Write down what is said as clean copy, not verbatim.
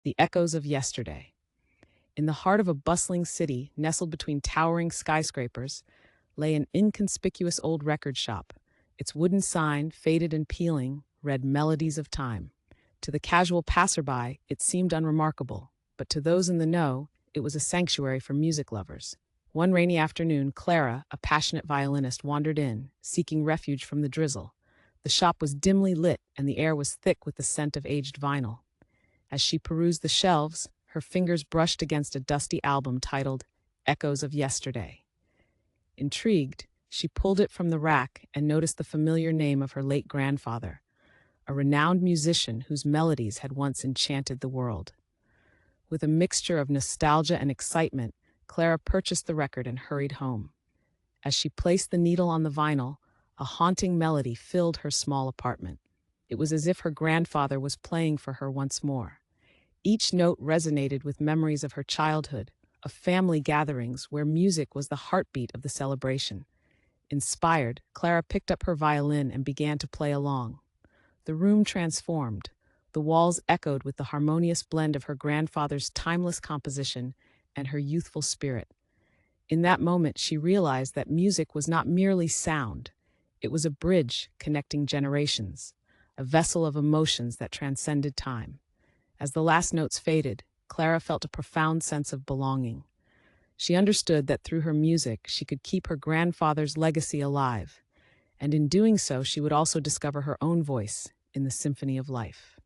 The echoes of yesterday. In the heart of a bustling city, nestled between towering skyscrapers, lay an inconspicuous old record shop. Its wooden sign, faded and peeling, read Melodies of Time. To the casual passerby, it seemed unremarkable, but to those in the know, it was a sanctuary for music lovers. One rainy afternoon, Clara, a passionate violinist, wandered in, seeking refuge from the drizzle. The shop was dimly lit, and the air was thick with the scent of aged vinyl. As she perused the shelves, her fingers brushed against a dusty album titled Echoes of Yesterday. Intrigued, she pulled it from the rack and noticed the familiar name of her late grandfather, a renowned musician whose melodies had once enchanted the world. With a mixture of nostalgia and excitement, Clara purchased the record and hurried home. As she placed the needle on the vinyl, a haunting melody filled her small apartment. It was as if her grandfather was playing for her once more. Each note resonated with memories of her childhood, of family gatherings where music was the heartbeat of the celebration. Inspired, Clara picked up her violin and began to play along. The room transformed. The walls echoed with the harmonious blend of her grandfather's timeless composition and her youthful spirit. In that moment, she realized that music was not merely sound. It was a bridge connecting generations, a vessel of emotions that transcended time. As the last notes faded, Clara felt a profound sense of belonging. She understood that through her music, she could keep her grandfather's legacy alive, and in doing so, she would also discover her own voice in the symphony of life.